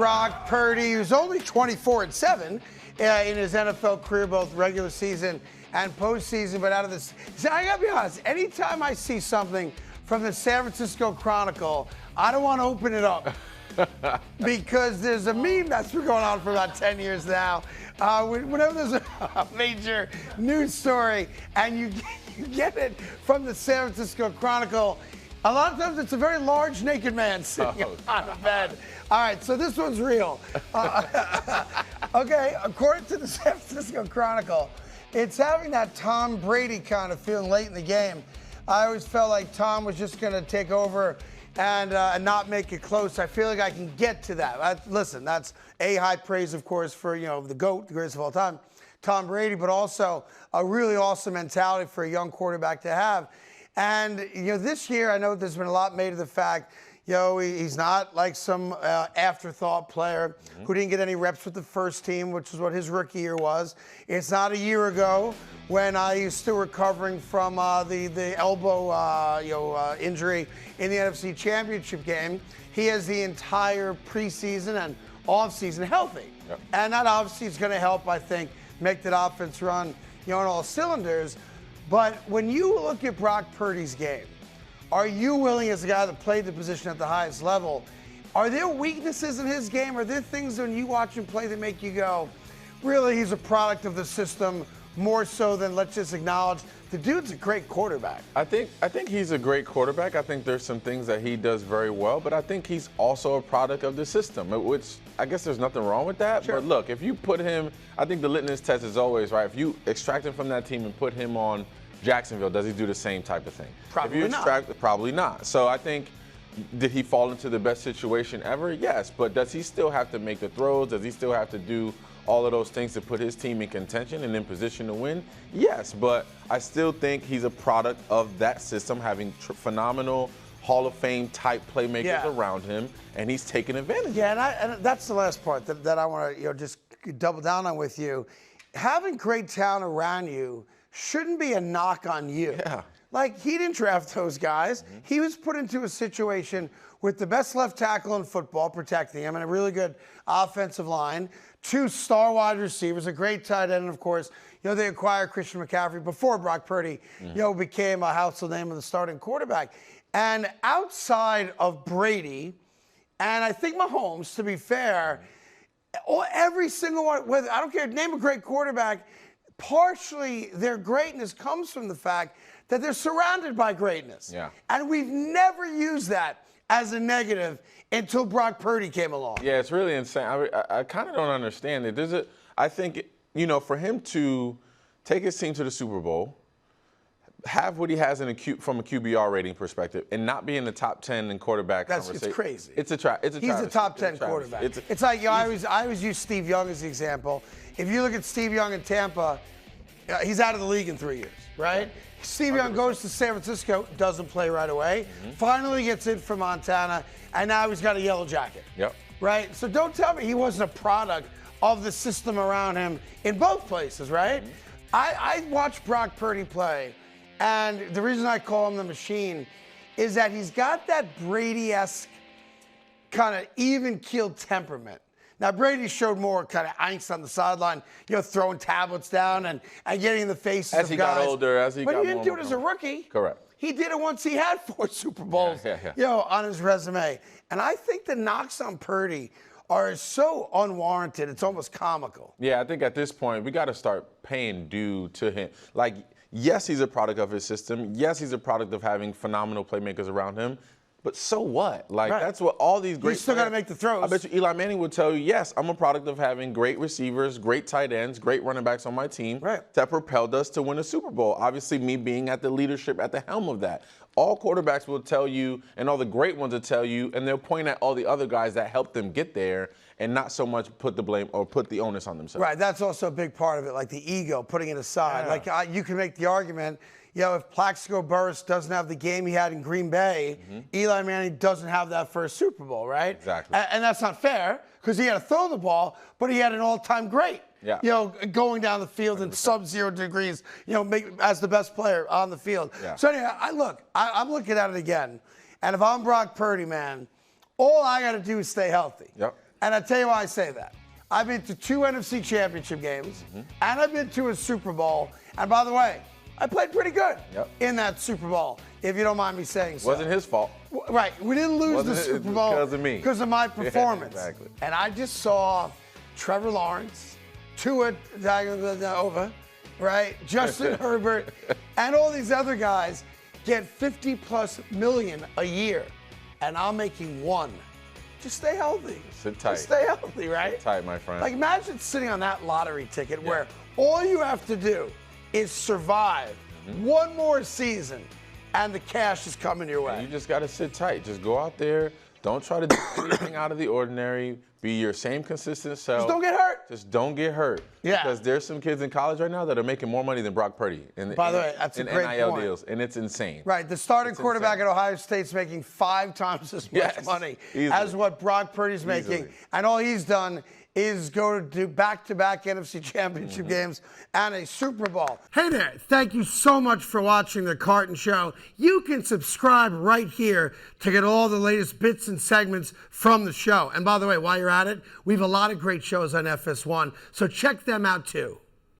Brock Purdy, who's only 24-7 in his NFL career, both regular season and postseason. But out of this, I gotta be honest, anytime I see something from the San Francisco Chronicle, I don't want to open it up. Because there's a meme that's been going on for about 10 years now. Whenever there's a major news story and you get it from the San Francisco Chronicle, a lot of times it's a very large naked man sitting on a bed. All right, so this one's real. Okay, according to the San Francisco Chronicle, it's having that Tom Brady kind of feeling late in the game. I always felt like Tom was just going to take over and not make it close. I feel like I can get to that. Listen, that's high praise, of course, for the GOAT, the greatest of all time, Tom Brady, but also a really awesome mentality for a young quarterback to have. And this year, I know there's been a lot made of the fact, he's not like some afterthought player who didn't get any reps with the first team, which is what his rookie year was. It's not a year ago when he was still recovering from the elbow injury in the NFC Championship game. He has the entire preseason and offseason healthy. Yep. And that obviously is going to help, I think, make that offense run on all cylinders. But when you look at Brock Purdy's game, are you willing, as a guy that played the position at the highest level, are there weaknesses in his game? Are there things when you watch him play that make you go, really, he's a product of the system more so than let's just acknowledge the dude's a great quarterback? I think he's a great quarterback. I think there's some things that he does very well, but I think he's also a product of the system, which I guess there's nothing wrong with that. Sure. But look, if you put him, I think the litmus test is always, right, if you extract him from that team and put him on Jacksonville, does he do the same type of thing? Probably not. Probably not. So I think, did he fall into the best situation ever? Yes. But does he still have to make the throws? Does he still have to do all of those things to put his team in contention and in position to win? Yes. But I still think he's a product of that system, having phenomenal Hall of Fame type playmakers around him, and he's taking advantage. Yeah, and that's the last part that I want to just double down on with you. Having great talent around you shouldn't be a knock on you. Yeah. Like, he didn't draft those guys. He was put into a situation with the best left tackle in football protecting him and a really good offensive line, 2 star wide receivers, a great tight end, and of course, they acquired Christian McCaffrey before Brock Purdy, became a household name of the starting quarterback. And outside of Brady, and I think Mahomes, to be fair, every single one, I don't care, name a great quarterback, partially their greatness comes from the fact that they're surrounded by greatness. Yeah. And we've never used that as a negative until Brock Purdy came along. Yeah, it's really insane. I kind of don't understand it. I think, for him to take his team to the Super Bowl, have what he has from a QBR rating perspective, and not be in the top 10 in quarterback conversation. It's crazy. He's a top 10 quarterback. It's like, I always use Steve Young as the example. If you look at Steve Young in Tampa, he's out of the league in 3 years, right? Steve Young goes to San Francisco, doesn't play right away, finally gets in for Montana, and now he's got a yellow jacket. Yep. Right? So don't tell me he wasn't a product of the system around him in both places, right? I watched Brock Purdy play, and the reason I call him the machine is that he's got that Brady-esque kind of even-keeled temperament. Now, Brady showed more kind of angst on the sideline, throwing tablets down and getting in the faces of guys. As he got older, But he didn't do it as a rookie. Correct. He did it once he had 4 Super Bowls, on his resume. And I think the knocks on Purdy are so unwarranted, it's almost comical. Yeah, I think at this point, we got to start paying due to him. Like, yes, he's a product of his system. Yes, he's a product of having phenomenal playmakers around him. But so what? Like, that's what all these great. You still got to make the throws. I bet you Eli Manning would tell you, yes, I'm a product of having great receivers, great tight ends, great running backs on my team that propelled us to win a Super Bowl. Obviously, me being at the leadership, at the helm of that. All quarterbacks will tell you, and all the great ones will tell you, and they'll point at all the other guys that helped them get there, and not so much put the blame or put the onus on themselves. Right, that's also a big part of it, like the ego, putting it aside. Like, you can make the argument, if Plaxico Burress doesn't have the game he had in Green Bay, Eli Manning doesn't have that first Super Bowl, right? Exactly. And that's not fair, because he had to throw the ball, but he had an all-time great. Going down the field 100%. In sub-0 degrees, as the best player on the field. So anyway, I'm looking at it again, and if I'm Brock Purdy, man, all I got to do is stay healthy. And I tell you why I say that. I've been to 2 NFC championship games, and I've been to a Super Bowl. And by the way, I played pretty good in that Super Bowl, if you don't mind me saying so. Wasn't his fault. Right. We didn't lose the Super Bowl because of me. Because of my performance. Yeah, exactly. And I just saw Trevor Lawrence, Tua Tagovailoa, right? Justin Herbert, and all these other guys get $50+ million a year, and I'm making $1 million. Just stay healthy. Sit tight. Just stay healthy, right? Sit tight, my friend. Like, imagine sitting on that lottery ticket where all you have to do is survive one more season, and the cash is coming your way. You just got to sit tight. Just go out there. Don't try to do anything out of the ordinary. Be your same consistent self. Just don't get hurt. Just don't get hurt. Yeah. Because there's some kids in college right now that are making more money than Brock Purdy. By the way, that's a great NIL point. deals, and it's insane. Right. The starting quarterback at Ohio State's making 5 times as much money as what Brock Purdy's making. And all he's done is go to back-to-back NFC championship games and a Super Bowl. Hey there. Thank you so much for watching The Carton Show. You can subscribe right here to get all the latest bits and segments from the show. And by the way, while you're at it, we have a lot of great shows on FS1, so check them out too.